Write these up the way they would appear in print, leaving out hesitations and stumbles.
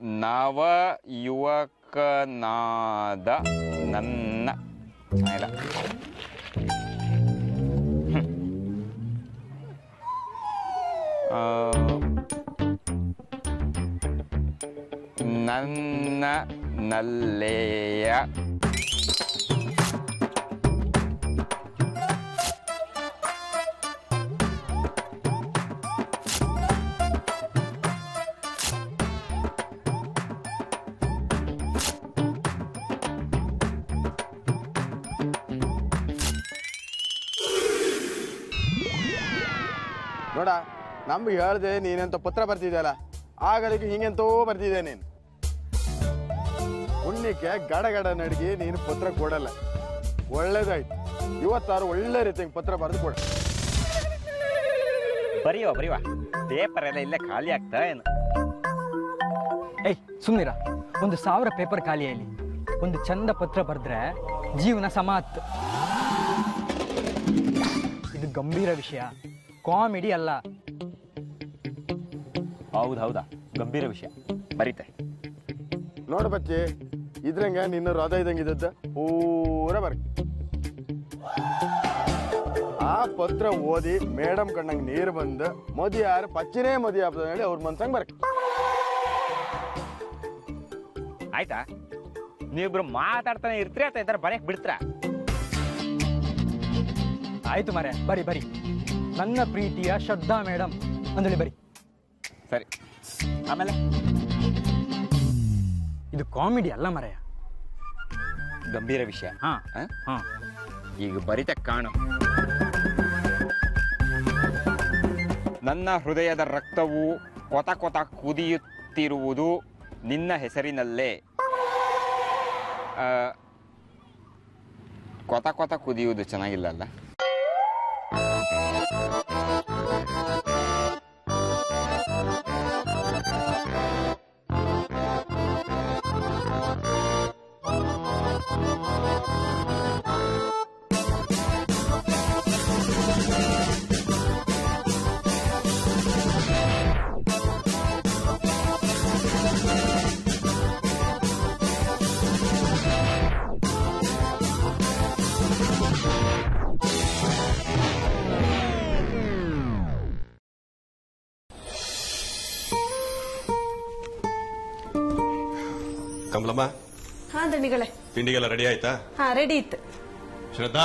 ನವ ಯುವಕನಾದ ನನ್ನ ಇಲ್ಲ ನನ್ನ ನಲ್ಲೆಯ ನೋಡ ನಮ್ಗೆ ಹೇಳ್ದೆ ನೀನೆಂತ ಪತ್ರ ಬರ್ತಿದ್ದಲ್ಲ ಆಗಲಿಕ್ಕೆ ಹಿಂಗೆಂತೋ ಬರ್ತಿದ್ದೆ ನೀನು ಪುಣ್ಯಕ್ಕೆ ಗಡಗಡ ನಡಿಗೆ ನೀನು ಪತ್ರ ಕೊಡಲ್ಲ ಒಳ್ಳೇದಾಯ್ತು ಇವತ್ತಾರು ಒಳ್ಳೆ ರೀತಿಯಾಗಿ ಪತ್ರ ಬರೆದು ಕೊಡ ಬರೀವಾ ಪೇಪರ್ ಎಲ್ಲ ಇಲ್ಲೇ ಖಾಲಿ ಆಗ್ತಾ ಏನು ಏಯ್ ಸುಮ್ನಿರ 1,000 ಪೇಪರ್ ಖಾಲಿಯಲ್ಲಿ ಒಂದು ಚಂದ ಪತ್ರ ಬರೆದ್ರೆ ಜೀವನ ಸಮಾತ್ ಇದು ಗಂಭೀರ ವಿಷಯ ಕಾಮಿಡಿ ಅಲ್ಲ ಹೌದಾ ಗಂಭೀರ ವಿಷಯ ಬರೀತೆ ನೋಡು ಬಚ್ಚಿ ಇದ್ರಂಗ ನಿನ್ನ ಹೃದಯ ಇದ್ದಂಗಿದ್ದದ್ದ ಪೂರ ಬರ್ ಆ ಪತ್ರ ಓದಿ ಮೇಡಮ್ ಕಣ್ಣಂಗೆ ನೀರು ಬಂದು ಮೋದಿ ಯಾರು ಪಚ್ಚಿನೇ ಮೋದಿ ಹಬ್ಬದ ಹೇಳಿ ಅವ್ರ ಮನ್ಸಂಗ್ ಬರಕ್ ಆಯ್ತಾ ನೀವಿಬ್ರು ಮಾತಾಡ್ತಾನೆ ಇರ್ತೀರಿ ಅಂತ ಇದ್ದಾರೆ ಬರೆಯಕ್ ಬಿಡ್ತೀರ ಆಯ್ತು ಮಾರ್ರೆ ಬರಿ ನನ್ನ ಪ್ರೀತಿಯ ಶ್ರದ್ಧಾ ಮೇಡಮ್ ಅಂದೇಳಿ ಬರಿ ಸರಿ ಆಮೇಲೆ ಇದು ಕಾಮಿಡಿ ಅಲ್ಲ ಮರೆಯ ಗಂಭೀರ ವಿಷಯ ಹಾ ಈಗ ಬರಿತ ಕಾಣು ನನ್ನ ಹೃದಯದ ರಕ್ತವು ಕೊತ ಕೊತ ಕುದಿಯುತ್ತಿರುವುದು ನಿನ್ನ ಹೆಸರಿನಲ್ಲೇ ಕೊತ ಕೊತ ಕುದಿಯುವುದು ಚೆನ್ನಾಗಿಲ್ಲ ಅಲ್ಲ ಕಮಲಮ್ಮ ಹಾ ದಣಿಗಳೇ ತಿಂಡಿಗೆಲ್ಲ ರೆಡಿ ಆಯ್ತಾ ಹಾ ರೆಡಿ ಇತ್ತು ಶ್ರದ್ಧಾ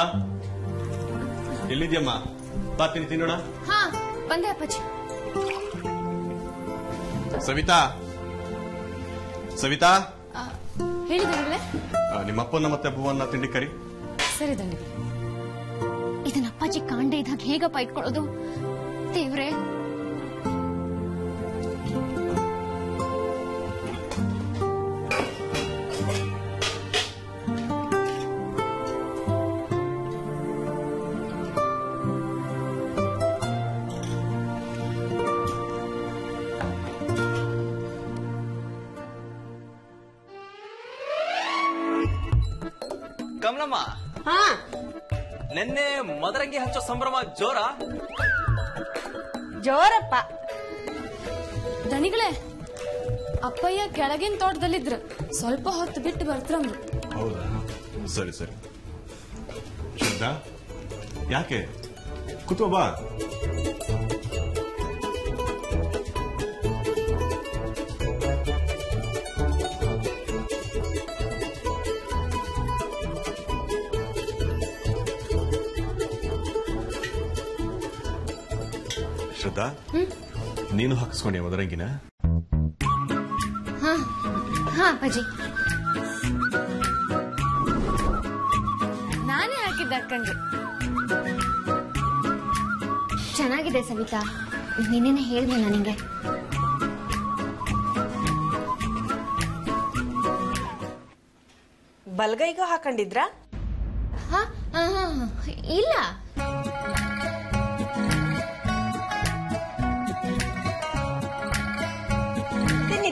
ಎಲ್ಲಿದ್ಯಮ್ಮ ಬಾ ತಿನ್ನೋಣ ಹಾ ಬಂದೆ ಅಪ್ಪಾಜಿ ಸವಿತಾ ಹೇಳಿ ದಣಿಗಳೇ ನಿಮ್ಮಪ್ಪನ ಮತ್ತೆ ಅಬ್ಬವನ್ನ ತಿಂಡಿ ಕರಿ ಸರಿ ದಣಿ ಇದನ್ನ ಅಪ್ಪಾಜಿ ಕಾಂಡೆ ಇದ್ದಾಗ ಹೇಗಪ್ಪ ಇಟ್ಕೊಳ್ಳೋದು ದೇವ್ರೆ ಕಮಲಮ್ಮ ಹಾ ನಿನ್ನೆ ಮದರಂಗಿ ಹಚ್ಚೋ ಸಂಭ್ರಮ ಜೋರಪ್ಪ ದಣಿಗಳೇ ಅಪ್ಪಯ್ಯ ಕೆಳಗಿನ ತೋಟದಲ್ಲಿದ್ರು ಸ್ವಲ್ಪ ಹೊತ್ತು ಬಿಟ್ಟು ಬರ್ತಾರಂದ್ರು ಹೌದಾ ಸರಿ ಶ್ರದ್ಧಾ ಯಾಕೆ ಕೂತ್ಕೋ ಬಾ ಶ್ರದ್ಧಾ ನೀನು ಹಾಕಿಸ್ಕೊಂಡೆ ಮದರಂಗಿನ ಹಾ ಅಪ್ಪಾಜಿ ನಾನೇ ಹಾಕಿದ್ದ ಅಕ್ಕಂಗೆ ಚೆನ್ನಾಗಿದೆ ಸವಿತಾ ನಿನ್ನೆ ಹೇಳಿದೆ ನನಗೆ ಬಲ್ಗೈಗೂ ಹಾಕೊಂಡಿದ್ರಾ ಇಲ್ಲ ತಿನ್ನಿ